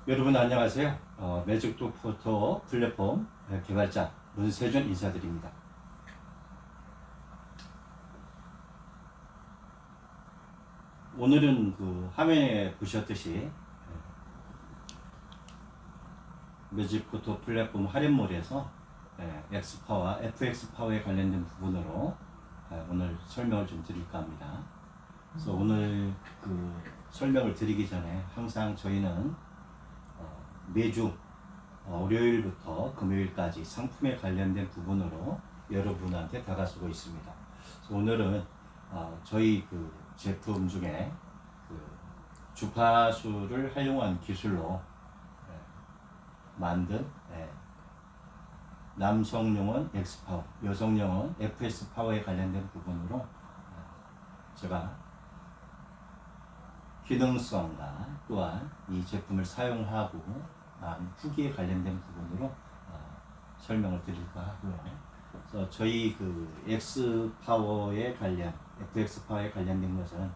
여러분 안녕하세요. 매직도 포토 플랫폼 개발자 문세준 인사드립니다. 오늘은 그 화면에 보셨듯이 매직 포토 플랫폼 할인몰에서 엑스파와 FX파워에 관련된 부분으로 오늘 설명을 좀 드릴까 합니다. 그래서 오늘 그 설명을 드리기 전에 항상 저희는 매주 월요일부터 금요일까지 상품에 관련된 부분으로 여러분한테 다가서고 있습니다. 그래서 오늘은 저희 그 제품 중에 그 주파수를 활용한 기술로 만든 남성용은 X파워, 여성용은 FS파워에 관련된 부분으로 제가 기능성과 또한 이 제품을 사용하고 난 후기에 관련된 부분으로 설명을 드릴까 하고요. 그래서 저희 그 X파워에 관련, FX파워에 관련된 것은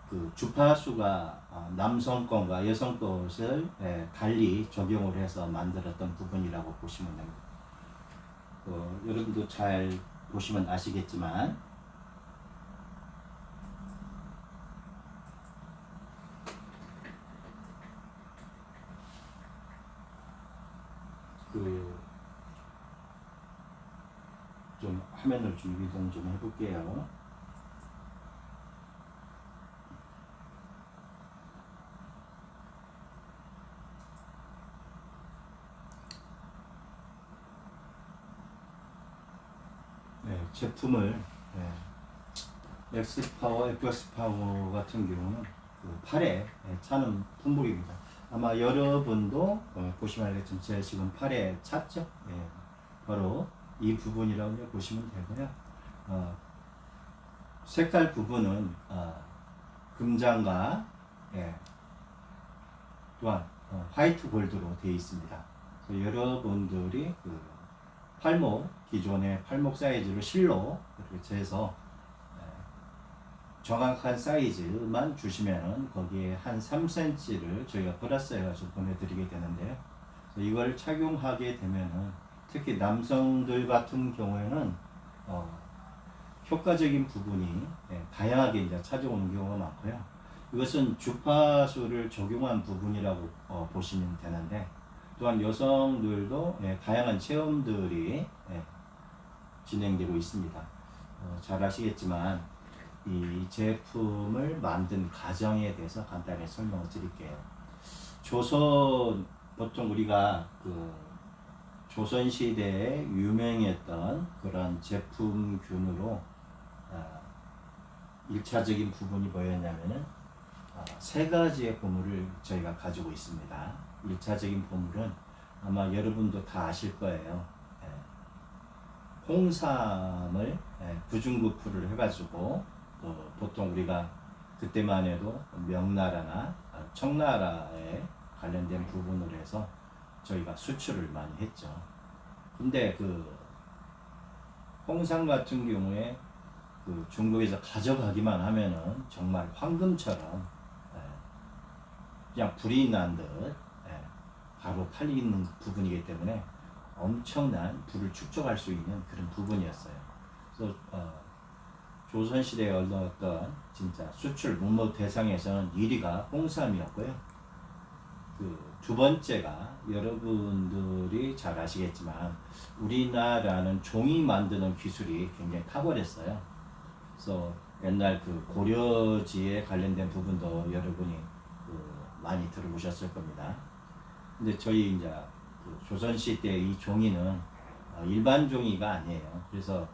그 주파수가 남성 것과 여성 것을 달리 적용을 해서 만들었던 부분이라고 보시면 됩니다. 여러분도 잘 보시면 아시겠지만 좀 화면을 좀 이동 좀 해볼게요. 제품을 X파워, FX파워 같은 경우는 그 팔에 차는 품목입니다. 아마 여러분도 보시면 알겠지만 제가 지금 팔에 찼죠? 바로 이 부분이라고 보시면 되고요. 색깔 부분은 금장과 또한 화이트 골드로 되어 있습니다. 그래서 여러분들이 그 팔목, 기존의 팔목 사이즈를 실로 이렇게 재서 정확한 사이즈만 주시면은 거기에 한 3cm를 저희가 플러스 해가지고 보내드리게 되는데요. 이걸 착용하게 되면은 특히 남성들 같은 경우에는 효과적인 부분이 다양하게 이제 찾아오는 경우가 많고요. 이것은 주파수를 적용한 부분이라고 보시면 되는데, 또한 여성들도 다양한 체험들이 진행되고 있습니다. 잘 아시겠지만 이 제품을 만든 과정에 대해서 간단히 설명을 드릴게요. 보통 우리가 그 조선시대에 유명했던 그런 제품균으로 1차적인 부분이 뭐였냐면은 세 가지의 보물을 저희가 가지고 있습니다. 1차적인 보물은 아마 여러분도 다 아실 거예요. 홍삼을 구중구풀을 해가지고 보통 우리가 그때만 해도 명나라나 청나라에 관련된 부분으로 해서 저희가 수출을 많이 했죠. 근데 그 홍삼 같은 경우에 그 중국에서 가져가기만 하면은 정말 황금처럼 그냥 불이 난 듯 바로 팔리는 부분이기 때문에 엄청난 부를 축적할 수 있는 그런 부분이었어요. 그래서 조선시대에 얻었던 진짜 수출 목록 대상에서는 1위가 홍삼이었고요. 그 두 번째가 여러분들이 잘 아시겠지만 우리나라는 종이 만드는 기술이 굉장히 탁월했어요. 그래서 옛날 그 고려지에 관련된 부분도 여러분이 많이 들어보셨을 겁니다. 근데 저희 이제 그 조선시대 이 종이는 일반 종이가 아니에요. 그래서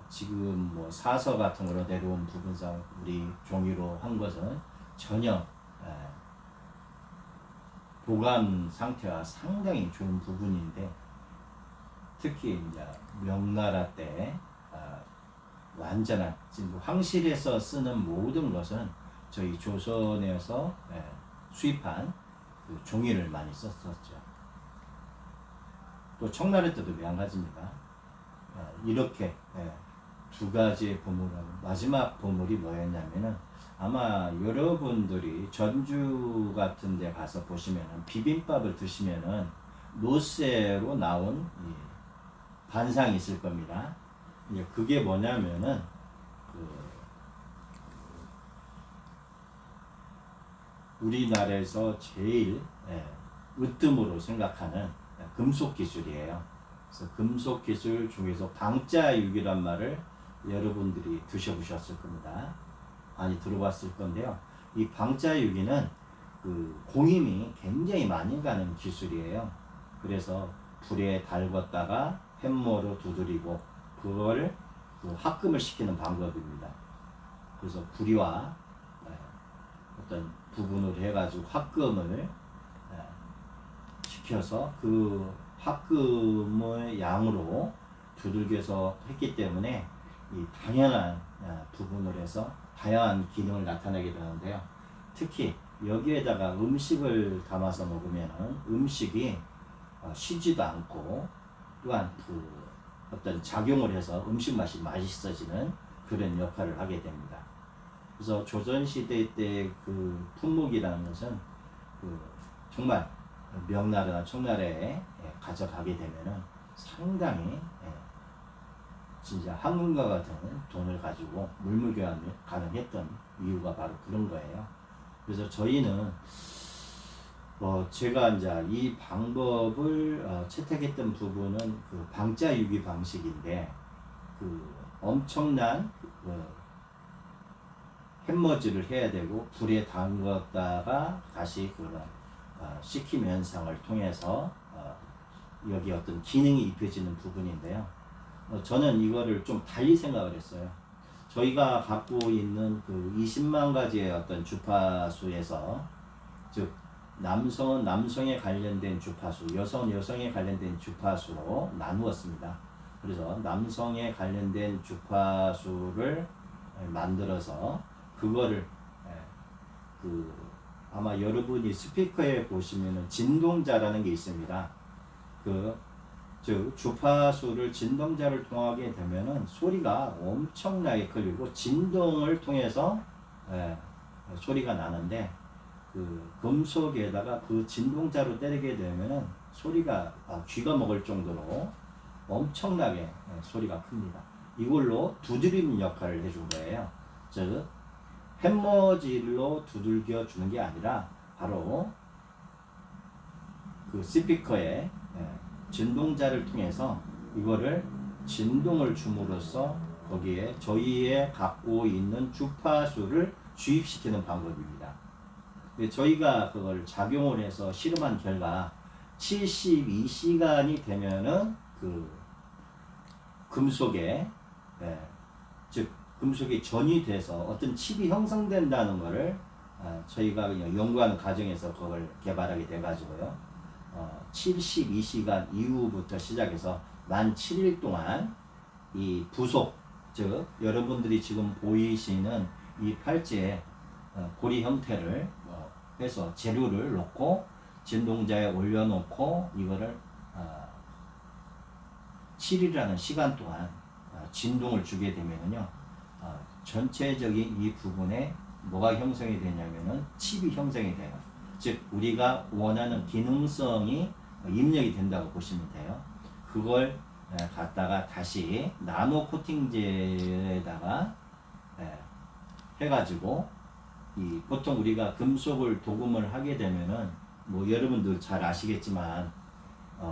지금 뭐 사서 같은 거로 내려온 부분상 우리 종이로 한 것은 전혀 보관 상태가 상당히 좋은 부분인데, 특히 이제 명나라 때 완전한 황실에서 쓰는 모든 것은 저희 조선에서 수입한 그 종이를 많이 썼었죠. 또 청나라 때도 마찬가지입니다. 이렇게 두 가지의 보물하고 마지막 보물이 뭐였냐면은 아마 여러분들이 전주 같은 데 가서 보시면은 비빔밥을 드시면은 노쇠로 나온 이 반상이 있을 겁니다. 이제 그게 뭐냐면은 그 우리나라에서 제일 으뜸으로 생각하는 금속 기술이에요. 그래서 금속 기술 중에서 방자육이란 말을 여러분들이 드셔보셨을 겁니다. 많이 들어봤을 건데요. 이 방자유기는 그 공임이 굉장히 많이 가는 기술이에요. 그래서 불에 달궜다가 햇모로 두드리고 그걸 그 합금을 시키는 방법입니다. 그래서 구리와 어떤 부분으로 해가지고 합금을 시켜서 그 합금의 양으로 두들겨서 했기 때문에 이 당연한 부분을 해서 다양한 기능을 나타내게 되는데요. 특히 여기에다가 음식을 담아서 먹으면 음식이 쉬지도 않고 또한 그 어떤 작용을 해서 음식 맛이 맛있어지는 그런 역할을 하게 됩니다. 그래서 조선시대 때 그 품목이라는 것은 그 정말 명나라나 청나라에 가져가게 되면은 상당히 진짜 황금과 같은 돈을 가지고 물물교환이 가능했던 이유가 바로 그런 거예요. 그래서 저희는 제가 이제 이 방법을 채택했던 부분은 그 방자유기 방식인데 그 엄청난 햇머지를 해야 되고 불에 담갔다가 다시 그런 식힘 현상을 통해서 여기 어떤 기능이 입혀지는 부분인데요. 저는 이거를 좀 달리 생각을 했어요. 저희가 갖고 있는 그 20만 가지의 어떤 주파수에서 즉 남성은 남성에 관련된 주파수, 여성은 여성에 관련된 주파수로 나누었습니다. 그래서 남성에 관련된 주파수를 만들어서 그거를 그 아마 여러분이 스피커에 보시면은 진동자라는 게 있습니다. 즉 주파수를 진동자를 통하게 되면은 소리가 엄청나게 걸리고 진동을 통해서 소리가 나는데 그 금속에다가 그 진동자로 때리게 되면은 소리가 쥐가 먹을 정도로 엄청나게 소리가 큽니다. 이걸로 두드림 역할을 해준 거예요. 즉 햄머질로 두들겨 주는 게 아니라 바로 그 스피커에 진동자를 통해서 이거를 진동을 줌으로써 거기에 저희의 갖고 있는 주파수를 주입시키는 방법입니다. 저희가 그걸 작용을 해서 실험한 결과 72시간이 되면은 그 금속에 즉 금속이 전이 돼서 어떤 칩이 형성된다는 것을 저희가 연구하는 과정에서 그걸 개발하게 돼가지고요. 72시간 이후부터 시작해서 만 7일 동안 이 부속, 즉 여러분들이 지금 보이시는 이 팔찌에 고리 형태를 해서 재료를 놓고 진동자에 올려놓고 이거를 7일이라는 시간 동안 진동을 주게 되면요 전체적인 이 부분에 뭐가 형성이 되냐면은 칩이 형성이 돼요. 즉 우리가 원하는 기능성이 입력이 된다고 보시면 돼요. 그걸 갖다가 다시 나노 코팅제에다가 해가지고 이 보통 우리가 금속을 도금을 하게 되면은 뭐 여러분들 잘 아시겠지만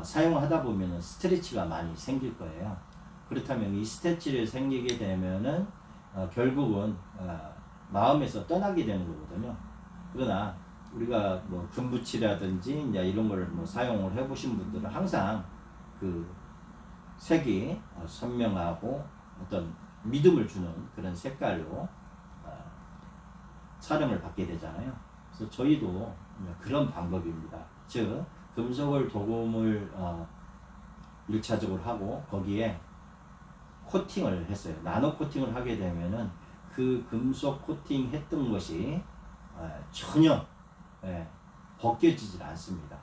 사용하다 보면은 스트레치가 많이 생길 거예요. 그렇다면 이 스트레치를 생기게 되면은 결국은 마음에서 떠나게 되는 거거든요. 그러나 우리가 뭐 금붙이라든지 이제 이런 걸 뭐 사용을 해보신 분들은 항상 그 색이 선명하고 어떤 믿음을 주는 그런 색깔로 촬영을 받게 되잖아요. 그래서 저희도 그런 방법입니다. 즉 금속을 도금을 1차적으로 하고 거기에 코팅을 했어요. 나노 코팅을 하게 되면은 그 금속 코팅 했던 것이 전혀 벗겨지질 않습니다.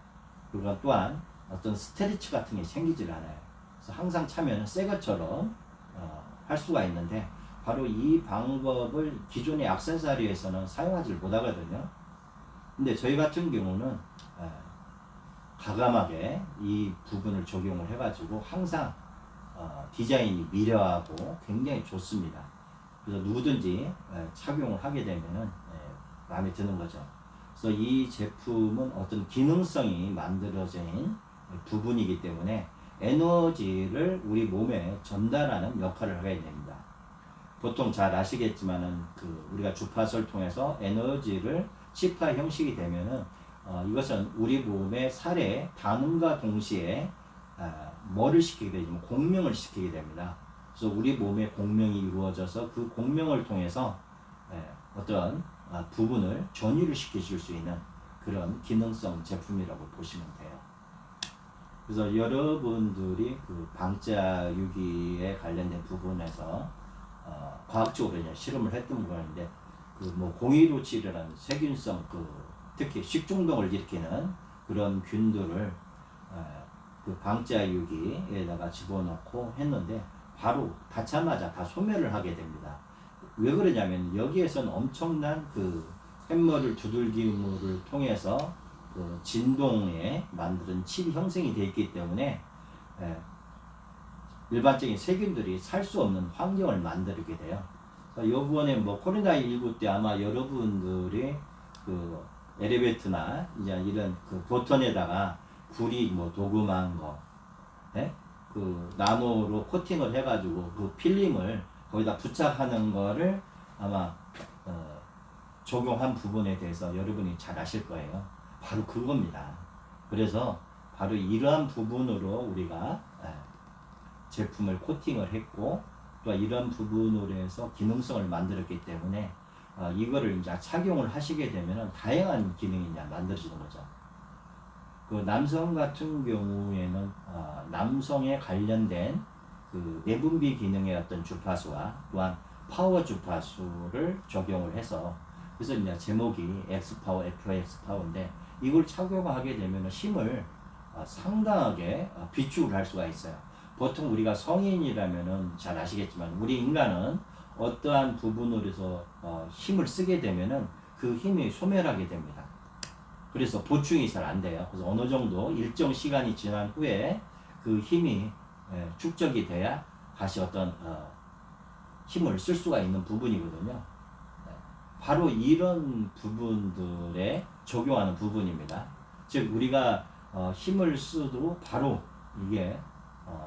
그리고 또한 어떤 스트레치 같은 게 생기질 않아요. 그래서 항상 차면 새 것처럼 할 수가 있는데 바로 이 방법을 기존의 액세서리에서는 사용하지 못하거든요. 근데 저희 같은 경우는 가감하게 이 부분을 적용을 해가지고 항상 디자인이 미려하고 굉장히 좋습니다. 그래서 누구든지 착용을 하게 되면은 마음에 드는 거죠. 그래서 이 제품은 어떤 기능성이 만들어진 부분이기 때문에 에너지를 우리 몸에 전달하는 역할을 하게 됩니다. 보통 잘 아시겠지만은 우리가 주파수를 통해서 에너지를 치파 형식이 되면은 이것은 우리 몸의 살에 닿음과 동시에 뭐를 시키게 되냐면 공명을 시키게 됩니다. 그래서 우리 몸에 공명이 이루어져서 그 공명을 통해서 어떤 부분을 전이를 시키실 수 있는 그런 기능성 제품이라고 보시면 돼요. 그래서 여러분들이 방자유기에 관련된 부분에서 과학적으로 이제 실험을 했던 부분인데 공이로치라는 세균성 특히 식중독을 일으키는 그런 균들을 방자유기에다가 집어넣고 했는데 바로 닿자마자 다 소멸을 하게 됩니다. 왜 그러냐면 여기에서는 엄청난 햄머를 두들김을 통해서 진동에 만드는 칩이 형성이 되어 있기 때문에 일반적인 세균들이 살 수 없는 환경을 만들게 돼요. 이번에 코로나19 때 아마 여러분들이 엘리베이터나 이제 이런 버튼에다가 구리 도금한 거, 나노로 코팅을 해가지고 필름을 거기다 부착하는 거를 아마 적용한 부분에 대해서 여러분이 잘 아실 거예요. 바로 그겁니다. 그래서 바로 이러한 부분으로 우리가 제품을 코팅을 했고 또 이런 부분으로 해서 기능성을 만들었기 때문에 이거를 이제 착용을 하시게 되면 다양한 기능이 이제 만들어지는 거죠. 남성 같은 경우에는 남성에 관련된 내분비 기능의 어떤 주파수와 또한 파워 주파수를 적용을 해서 그래서 이제 제목이 X파워, FX파워인데 이걸 착용하게 되면 힘을 상당하게 비축을 할 수가 있어요. 보통 우리가 성인이라면은 잘 아시겠지만 우리 인간은 어떠한 부분으로 해서 힘을 쓰게 되면은 그 힘이 소멸하게 됩니다. 그래서 보충이 잘 안 돼요. 그래서 어느 정도 일정 시간이 지난 후에 그 힘이 축적이 돼야 다시 어떤 힘을 쓸 수가 있는 부분이거든요. 바로 이런 부분들에 적용하는 부분입니다. 즉 우리가 힘을 쓰도록 바로 이게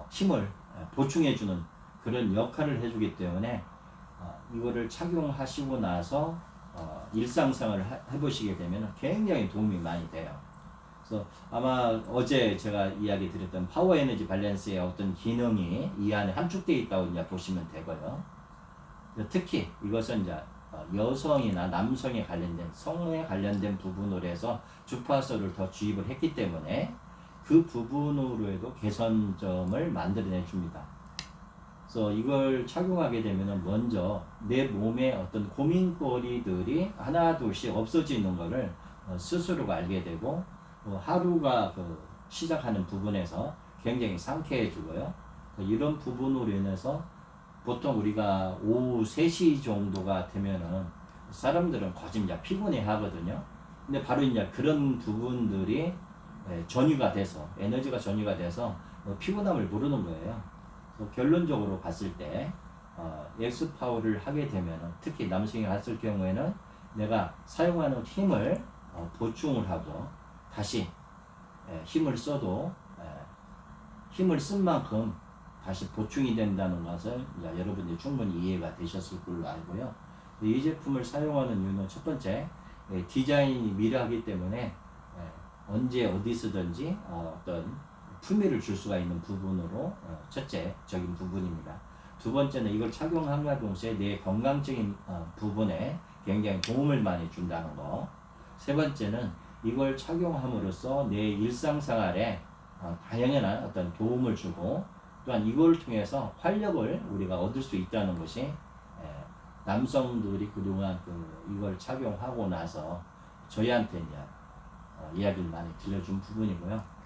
힘을 보충해주는 그런 역할을 해주기 때문에 이거를 착용하시고 나서 일상생활을 해보시게 되면 굉장히 도움이 많이 돼요. 그래서 아마 어제 제가 이야기 드렸던 파워 에너지 밸런스의 어떤 기능이 이 안에 함축되어 있다고 이제 보시면 되고요. 특히 이것은 이제 여성이나 남성에 관련된 성에 관련된 부분으로 해서 주파수를 더 주입을 했기 때문에 그 부분으로 해도 개선점을 만들어내 줍니다. 그래서 이걸 착용하게 되면 먼저 내 몸에 어떤 고민거리들이 하나 둘씩 없어지는 것을 스스로가 알게 되고 하루가 시작하는 부분에서 굉장히 상쾌해지고요. 이런 부분으로 인해서 보통 우리가 오후 3시 정도가 되면은 사람들은 거의 이제 피곤해 하거든요. 근데 바로 이제 그런 부분들이 전이가 돼서 에너지가 전이가 돼서 피곤함을 모르는 거예요. 결론적으로 봤을 때 엑스파워를 하게 되면 특히 남성이 했을 경우에는 내가 사용하는 힘을 보충을 하고 다시 힘을 써도 힘을 쓴 만큼 다시 보충이 된다는 것을 여러분들이 충분히 이해가 되셨을 걸로 알고요. 이 제품을 사용하는 이유는 첫 번째 디자인이 미려하기 때문에 언제 어디서든지 어떤 품위를 줄 수가 있는 부분으로 첫째적인 부분입니다. 두 번째는 이걸 착용함과 동시에 내 건강적인 부분에 굉장히 도움을 많이 준다는 거. 세 번째는 이걸 착용함으로써 내 일상생활에 다양한 어떤 도움을 주고 또한 이걸 통해서 활력을 우리가 얻을 수 있다는 것이 남성들이 그동안 이걸 착용하고 나서 저희한테 이제 이야기를 많이 들려준 부분이고요.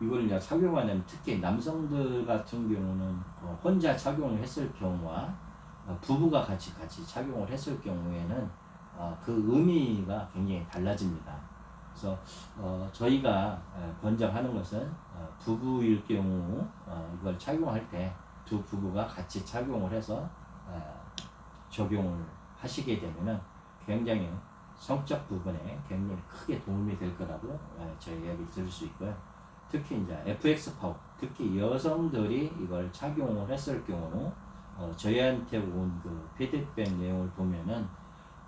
이걸 이제 착용하면 특히 남성들 같은 경우는 혼자 착용을 했을 경우와 부부가 같이 착용을 했을 경우에는 그 의미가 굉장히 달라집니다. 그래서 저희가 권장하는 것은 부부일 경우 이걸 착용할 때 두 부부가 같이 착용을 해서 적용을 하시게 되면은 굉장히 성적 부분에 굉장히 크게 도움이 될 거라고 저희 이야기 들을 수 있고요. 특히 이제 FX 파워, 특히 여성들이 이걸 착용을 했을 경우 저희한테 온 그 피드백 내용을 보면은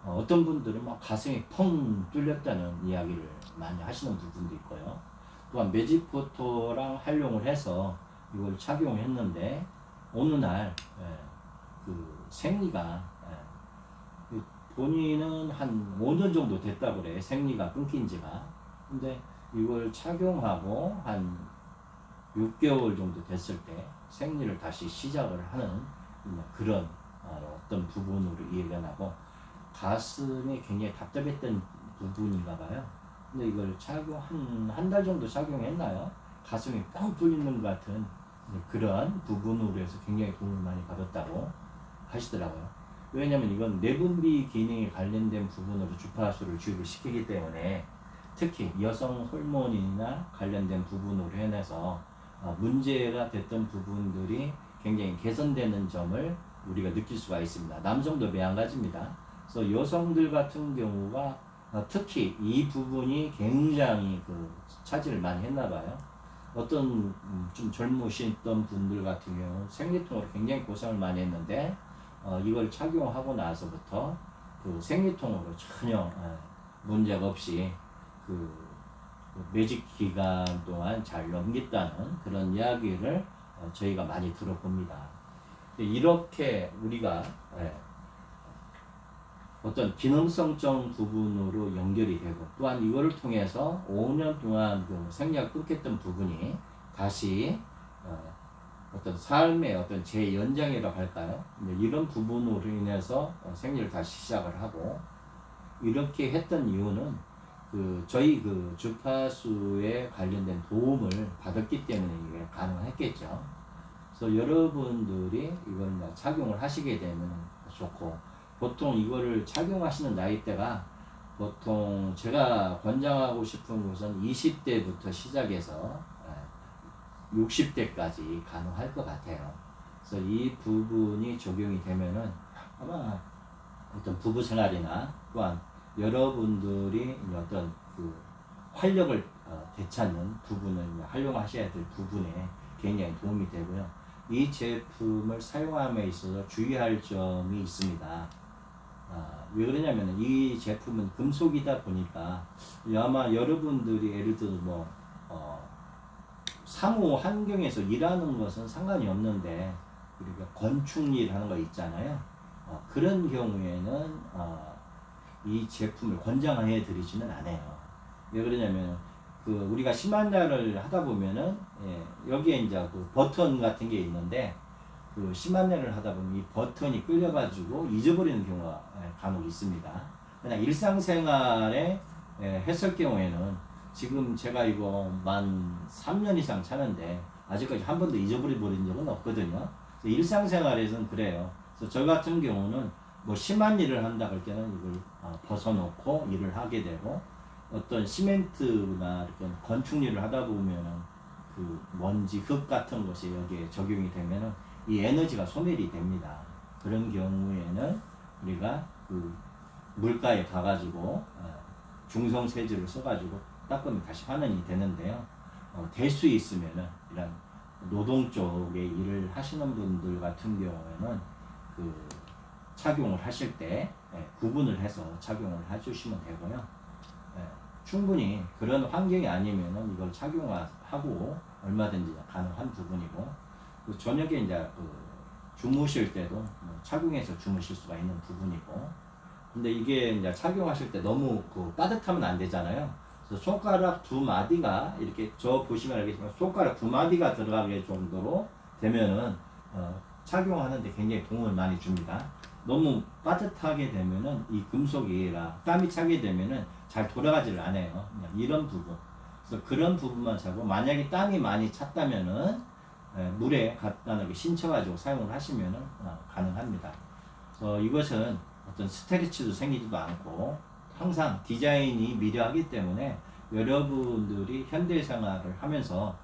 어떤 분들은 막 가슴이 펑 뚫렸다는 이야기를 많이 하시는 부분도 있고요. 또한 매직포토랑 활용을 해서 이걸 착용했는데 어느 날 그 생리가 본인은 한 5년 정도 됐다고 그래. 생리가 끊긴 지가. 근데 이걸 착용하고 한 6개월 정도 됐을 때 생리를 다시 시작을 하는 그런 어떤 부분으로 이해가 나고 가슴이 굉장히 답답했던 부분인가 봐요. 근데 이걸 한 달 정도 착용했나요? 가슴이 뻥 뚫리는 것 같은 그런 부분으로 해서 굉장히 도움을 많이 받았다고 하시더라고요. 왜냐면 이건 내분비 기능에 관련된 부분으로 주파수를 주입을 시키기 때문에 특히 여성 호르몬이나 관련된 부분으로 해서 문제가 됐던 부분들이 굉장히 개선되는 점을 우리가 느낄 수가 있습니다. 남성도 마찬가지입니다. 그래서 여성들 같은 경우가 특히 이 부분이 굉장히 그 차지를 많이 했나 봐요. 어떤 좀 젊으셨던 분들 같은 경우 생리통으로 굉장히 고생을 많이 했는데 이걸 착용하고 나서부터 그 생리통으로 전혀 문제가 없이 그 매직 기간 동안 잘 넘겼다는 그런 이야기를 저희가 많이 들어봅니다. 이렇게 우리가 어떤 기능성적 부분으로 연결이 되고 또한 이거를 통해서 5년 동안 그 생리가 끊겼던 부분이 다시 어떤 삶의 어떤 재연장이라고 할까요? 이런 부분으로 인해서 생리를 다시 시작을 하고 이렇게 했던 이유는 그 저희 그 주파수에 관련된 도움을 받았기 때문에 이게 가능했겠죠. 그래서 여러분들이 이걸 착용을 하시게 되면 좋고 보통 이거를 착용하시는 나이대가 보통 제가 권장하고 싶은 것은 20대부터 시작해서 60대까지 가능할 것 같아요. 그래서 이 부분이 적용이 되면은 아마 어떤 부부 생활이나 또한 여러분들이 어떤 그 활력을 되찾는 부분을 활용하셔야 될 부분에 굉장히 도움이 되고요. 이 제품을 사용함에 있어서 주의할 점이 있습니다. 왜 그러냐면 이 제품은 금속이다 보니까 아마 여러분들이 예를 들어 사무 환경에서 일하는 것은 상관이 없는데 우리가 건축일 하는 거 있잖아요. 그런 경우에는 이 제품을 권장해 드리지는 않아요. 왜 그러냐면 그 우리가 심한자를 하다 보면은 여기에 이제 그 버튼 같은 게 있는데 그 심한내를 하다 보면 이 버튼이 끌려가지고 잊어버리는 경우가 간혹 있습니다. 그냥 일상생활에 했을 경우에는 지금 제가 이거 만 3년 이상 차는데 아직까지 한 번도 잊어버린 적은 없거든요. 일상생활에서는 그래요. 그래서 저 같은 경우는 뭐 심한 일을 한다 할 때는 이걸 벗어놓고 일을 하게 되고 어떤 시멘트나 이렇게 건축 일을 하다 보면은 그 먼지 흙 같은 것이 여기에 적용이 되면은 이 에너지가 소멸이 됩니다. 그런 경우에는 우리가 그 물가에 가가지고 중성세제를 써가지고 닦으면 다시 환원이 되는데요. 될 수 있으면은 이런 노동 쪽에 일을 하시는 분들 같은 경우에는 그 착용을 하실 때 구분을 해서 착용을 해주시면 되고요. 충분히 그런 환경이 아니면은 이걸 착용하고 얼마든지 가능한 부분이고 저녁에 이제 그 주무실 때도 착용해서 주무실 수가 있는 부분이고 근데 이게 이제 착용하실 때 너무 그 따뜻하면 안 되잖아요. 그래서 손가락 두 마디가 이렇게 저 보시면 알겠지만 손가락 두 마디가 들어가게 정도로 되면은 착용하는데 굉장히 도움을 많이 줍니다. 너무 따뜻하게 되면은 이 금속이라 땀이 차게 되면은 잘 돌아가지를 않아요. 이런 부분. 그래서 그런 부분만 잡고 만약에 땀이 많이 찼다면은 물에 간단하게 신쳐가지고 사용을 하시면은 가능합니다. 이것은 어떤 스트레치도 생기지도 않고 항상 디자인이 미려하기 때문에 여러분들이 현대 생활을 하면서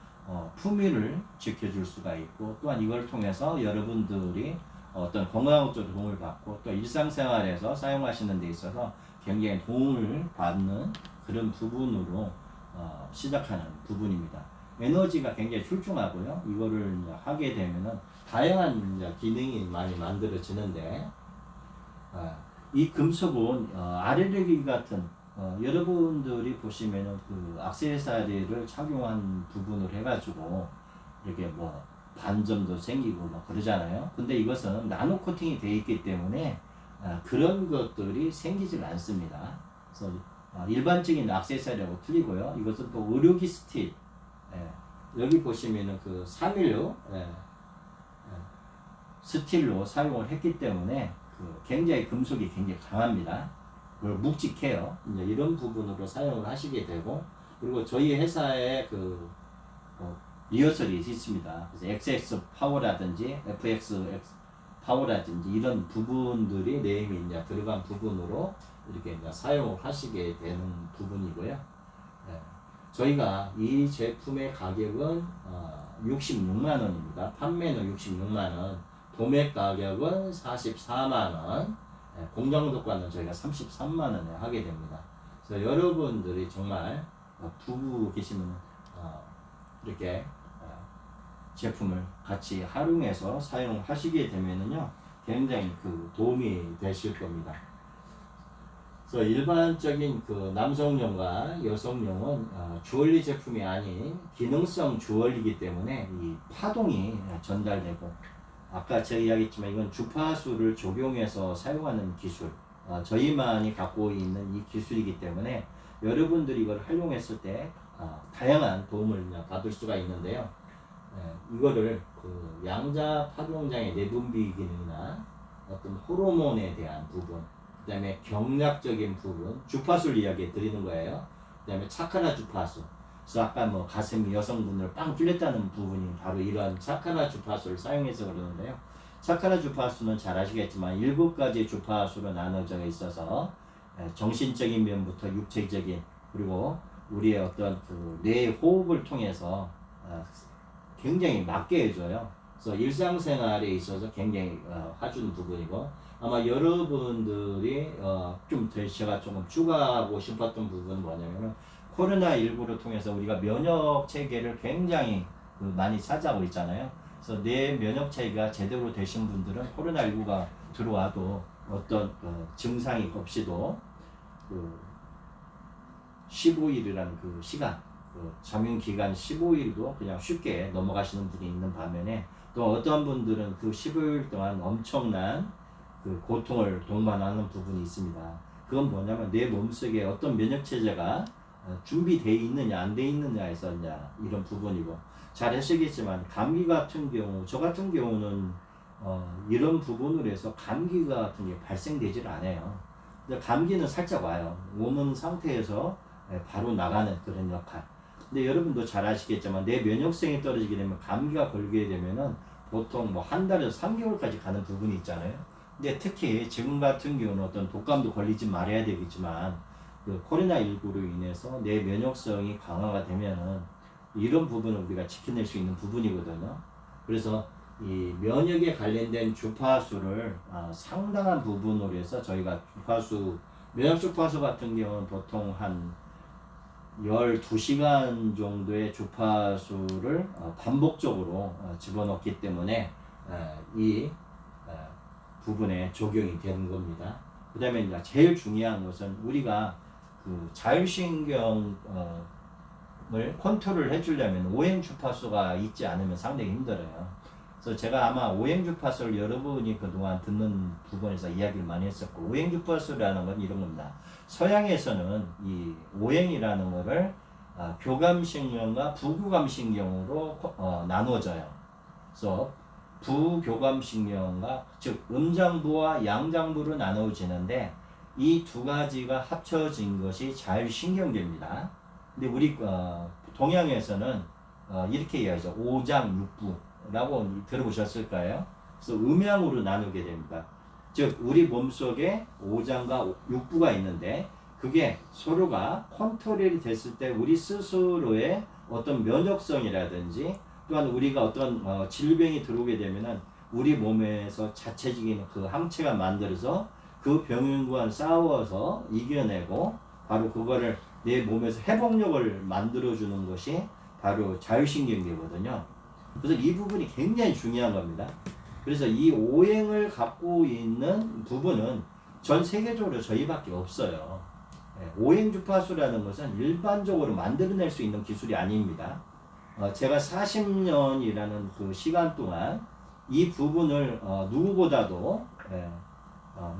품위를 지켜줄 수가 있고 또한 이걸 통해서 여러분들이 어떤 건강적으로 도움을 받고 또 일상생활에서 사용하시는 데 있어서 굉장히 도움을 받는 그런 부분으로 시작하는 부분입니다. 에너지가 굉장히 출중하고요. 이거를 이제 하게 되면은 다양한 이제 기능이 많이 만들어지는데 이 금속은 알레르기 같은 여러분들이 보시면은 그 액세서리를 착용한 부분을 해가지고 이렇게 뭐 반점도 생기고 뭐 그러잖아요. 근데 이것은 나노 코팅이 되어 있기 때문에 그런 것들이 생기질 않습니다. 그래서 일반적인 액세서리하고 틀리고요. 이것은 또 의료기 스틸 여기 보시면은 그 316 스틸로 사용을 했기 때문에 굉장히 금속이 굉장히 강합니다. 그리고 묵직해요. 이제 이런 부분으로 사용을 하시게 되고 그리고 저희 회사에 리허설이 있습니다. 그래서 XX 파워라든지 FX 파워라든지 이런 부분들이 네임이 이제 들어간 부분으로 이렇게 이제 사용을 하시게 되는 부분이고요. 저희가 이 제품의 가격은 66만 원입니다. 판매는 66만 원, 도매 가격은 44만 원, 공정도가는 저희가 33만 원에 하게 됩니다. 그래서 여러분들이 정말 부부 계시면 이렇게 제품을 같이 활용해서 사용하시게 되면은요 굉장히 도움이 되실 겁니다. 그래서 일반적인 남성용과 여성용은 주얼리 제품이 아닌 기능성 주얼리이기 때문에 이 파동이 전달되고 아까 제가 이야기했지만 이건 주파수를 적용해서 사용하는 기술 저희만이 갖고 있는 이 기술이기 때문에 여러분들이 이걸 활용했을 때 다양한 도움을 받을 수가 있는데요. 이거를 양자 파동장의 내분비 기능이나 어떤 호르몬에 대한 부분 그 다음에 경락적인 부분 주파수를 이야기해 드리는 거예요. 그 다음에 차크라 주파수 그래서 아까 가슴이 여성분들 빵 뚫렸다는 부분이 바로 이런 차크라 주파수를 사용해서 그러는데요. 차크라 주파수는 잘 아시겠지만 7가지 주파수로 나눠져 있어서 정신적인 면부터 육체적인 그리고 우리의 어떤 뇌 호흡을 통해서 굉장히 맞게 해줘요. 그래서 일상생활에 있어서 굉장히 해주는 부분이고 아마 여러분들이 제가 조금 추가하고 싶었던 부분은 뭐냐면은 코로나19를 통해서 우리가 면역 체계를 굉장히 많이 차지하고 있잖아요. 그래서 내 면역 체계가 제대로 되신 분들은 코로나19가 들어와도 어떤 증상이 없이도 15일이라는 시간 잠용 기간 15일도 그냥 쉽게 넘어가시는 분이 있는 반면에 또 어떤 분들은 15일 동안 엄청난 고통을 동반하는 부분이 있습니다. 그건 뭐냐면 내 몸속에 어떤 면역체제가 준비되어 있느냐 안 되어 있느냐에서 이런 부분이고 잘 아시겠지만 감기 같은 경우 저 같은 경우는 이런 부분으로 해서 감기 같은 게 발생되질 않아요. 근데 감기는 살짝 와요. 오는 상태에서 바로 나가는 그런 역할. 근데 여러분도 잘 아시겠지만 내 면역성이 떨어지게 되면 감기가 걸리게 되면은 보통 한 달에서 3개월까지 가는 부분이 있잖아요. 근데 특히 지금 같은 경우는 어떤 독감도 걸리지 말아야 되겠지만 코로나19로 인해서 내 면역성이 강화가 되면은 이런 부분을 우리가 지켜낼 수 있는 부분이거든요. 그래서 이 면역에 관련된 주파수를 상당한 부분으로 해서 저희가 면역 주파수 같은 경우는 보통 한 12시간 정도의 주파수를 반복적으로 집어넣기 때문에 이 부분에 적용이 되는 겁니다. 그 다음에 이제 제일 중요한 것은 우리가 자율신경을 컨트롤 해주려면 오행 주파수가 있지 않으면 상당히 힘들어요. 그래서 제가 아마 오행 주파수를 여러분이 그동안 듣는 부분에서 이야기를 많이 했었고 오행 주파수라는 건 이런 겁니다. 서양에서는 이 오행이라는 거를 교감신경과 부교감신경으로 나누어져요. 그래서 부교감신경과 즉 음장부와 양장부로 나누어지는데 이 두 가지가 합쳐진 것이 자율신경계입니다. 근데 우리 동양에서는 이렇게 이야기하죠. 오장육부라고 들어보셨을까요? 그래서 음양으로 나누게 됩니다. 즉 우리 몸속에 오장과 육부가 있는데 그게 서로가 컨트롤이 됐을 때 우리 스스로의 어떤 면역성이라든지 또한 우리가 어떤 질병이 들어오게 되면은 우리 몸에서 자체적인 그 항체가 만들어서 그 병과 싸워서 이겨내고 바로 그거를 내 몸에서 회복력을 만들어주는 것이 바로 자율신경계거든요. 그래서 이 부분이 굉장히 중요한 겁니다. 그래서 이 오행을 갖고 있는 부분은 전 세계적으로 저희밖에 없어요. 오행 주파수라는 것은 일반적으로 만들어낼 수 있는 기술이 아닙니다. 제가 40년이라는 그 시간 동안 이 부분을 누구보다도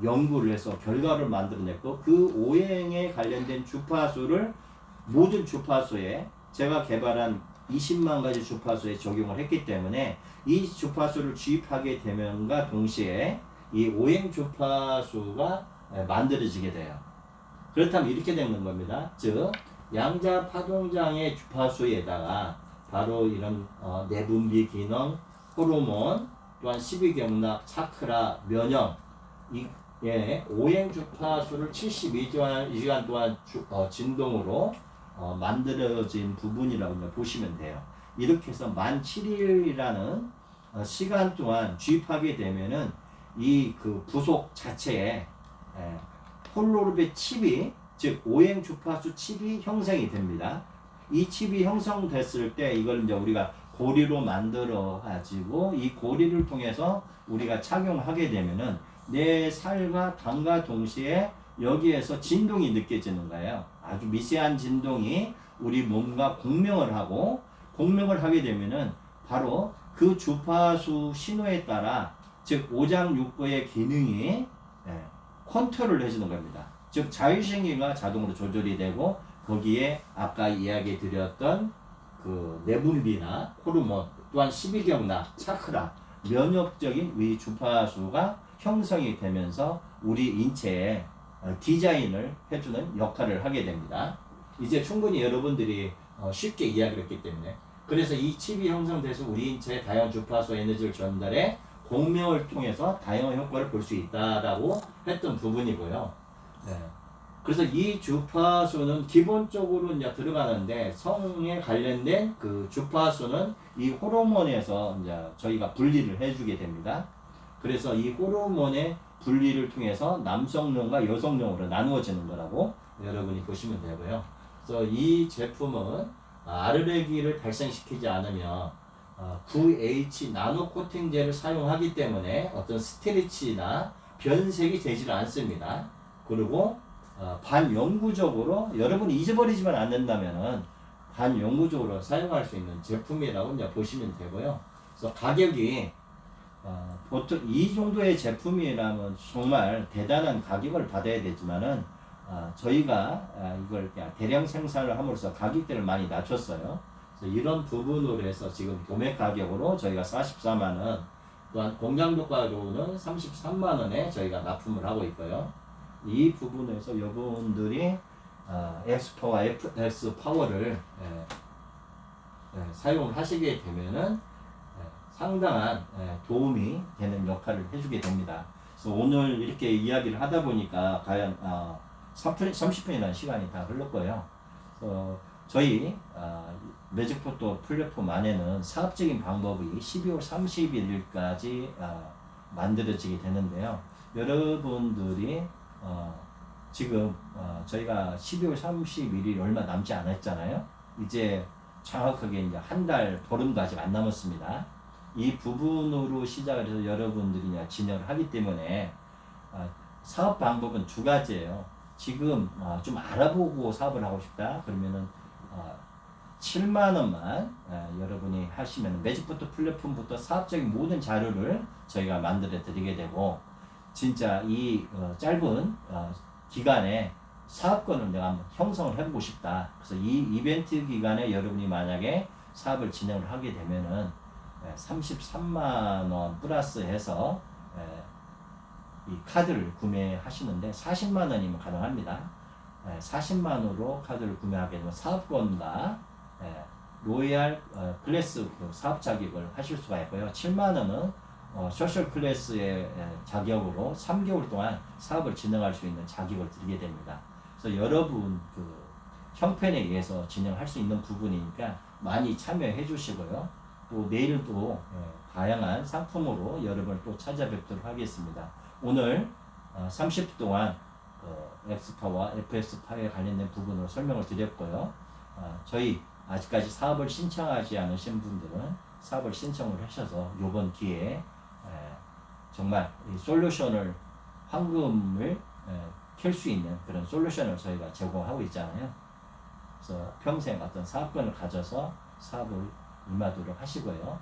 연구를 해서 결과를 만들어냈고 그 오행에 관련된 주파수를 모든 주파수에 제가 개발한 20만 가지 주파수에 적용을 했기 때문에 이 주파수를 주입하게 되면과 동시에 이 오행 주파수가 만들어지게 돼요. 그렇다면 이렇게 되는 겁니다. 즉 양자 파동장의 주파수에다가 바로 이런 내분비 기능, 호르몬, 또한 십이경락, 차크라, 면역 예, 오행 주파수를 72시간 동안 진동으로 만들어진 부분이라고 보시면 돼요. 이렇게 해서 만 7일이라는 시간 동안 주입하게 되면은 이 그 부속 자체에 홀로르베 칩이 즉 오행 주파수 칩이 형성이 됩니다. 이 칩이 형성됐을 때 이걸 이제 우리가 고리로 만들어 가지고 이 고리를 통해서 우리가 착용하게 되면은 내 살과 당과 동시에 여기에서 진동이 느껴지는 거예요. 아주 미세한 진동이 우리 몸과 공명을 하게 되면은 바로 그 주파수 신호에 따라 즉 오장육부의 기능이 컨트롤을 해주는 겁니다. 즉 자율신경이 자동으로 조절이 되고 거기에 아까 이야기 드렸던 그 내분비나 호르몬 또한 십이경락, 차크라, 면역적인 위 주파수가 형성이 되면서 우리 인체에 디자인을 해주는 역할을 하게 됩니다. 이제 충분히 여러분들이 쉽게 이야기를 했기 때문에 그래서 이 칩이 형성돼서 우리 인체에 다양한 주파수 에너지를 전달해 공명을 통해서 다양한 효과를 볼 수 있다라고 했던 부분이고요. 네. 그래서 이 주파수는 기본적으로 이제 들어가는데 성에 관련된 그 주파수는 이 호르몬에서 이제 저희가 분리를 해주게 됩니다. 그래서 이 호르몬의 분리를 통해서 남성용과 여성용으로 나누어지는 거라고 여러분이 보시면 되고요. 그래서 이 제품은 아르레기를 발생시키지 않으며 9H 나노 코팅제를 사용하기 때문에 어떤 스트레치나 변색이 되질 않습니다. 그리고 반영구적으로 여러분이 잊어버리지만 않는다면은 반영구적으로 사용할 수 있는 제품이라고 이제 보시면 되고요. 그래서 가격이 보통 이 정도의 제품이라면 정말 대단한 가격을 받아야 되지만은 저희가 이걸 대량 생산을 함으로써 가격대를 많이 낮췄어요. 그래서 이런 부분으로 해서 지금 도매 가격으로 저희가 44만원, 또한 공장도가로는 33만원에 저희가 납품을 하고 있고요. 이 부분에서 여러분들이 엑스파와 FX 파워를 사용을 하시게 되면은 상당한 도움이 되는 역할을 해주게 됩니다. 그래서 오늘 이렇게 이야기를 하다 보니까 과연 30분이라는 시간이 다 흘렀고요. 저희 매직포토 플랫폼 안에는 사업적인 방법이 12월 31일까지 만들어지게 되는데요. 여러분들이 지금 저희가 12월 31일 얼마 남지 않았잖아요. 이제 정확하게 이제 한 달 보름도 아직 안 남았습니다. 이 부분으로 시작을 해서 여러분들이 진행을 하기 때문에 사업 방법은 두 가지예요. 지금 좀 알아보고 사업을 하고 싶다 그러면은 7만 원만 여러분이 하시면 매직포토 플랫폼부터 사업적인 모든 자료를 저희가 만들어 드리게 되고 진짜 이 짧은 기간에 사업권을 내가 한번 형성을 해보고 싶다. 그래서 이 이벤트 기간에 여러분이 만약에 사업을 진행을 하게 되면은 33만 원 플러스 해서 이 카드를 구매하시는데 40만 원이면 가능합니다. 40만으로 카드를 구매하게 되면 사업권과 로얄 클래스 그 사업 자격을 하실 수가 있고요. 7만 원은 소셜 클래스의 자격으로 3개월 동안 사업을 진행할 수 있는 자격을 드리게 됩니다. 그래서 여러분 그 형편에 의해서 진행할 수 있는 부분이니까 많이 참여해 주시고요. 또 내일도 다양한 상품으로 여러분을 또 찾아뵙도록 하겠습니다. 오늘 30분 동안 엑스파와 FS파에 관련된 부분으로 설명을 드렸고요. 저희 아직까지 사업을 신청하지 않으신 분들은 사업을 신청을 하셔서 이번 기회에 정말 이 솔루션을 황금을 켤 수 있는 그런 솔루션을 저희가 제공하고 있잖아요. 그래서 평생 어떤 사업권을 가져서 사업을 임하도록 하시고요.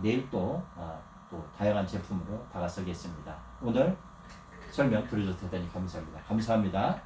내일 또 다양한 제품으로 다가서겠습니다. 오늘 설명 들어주셔서 대단히 감사합니다. 감사합니다.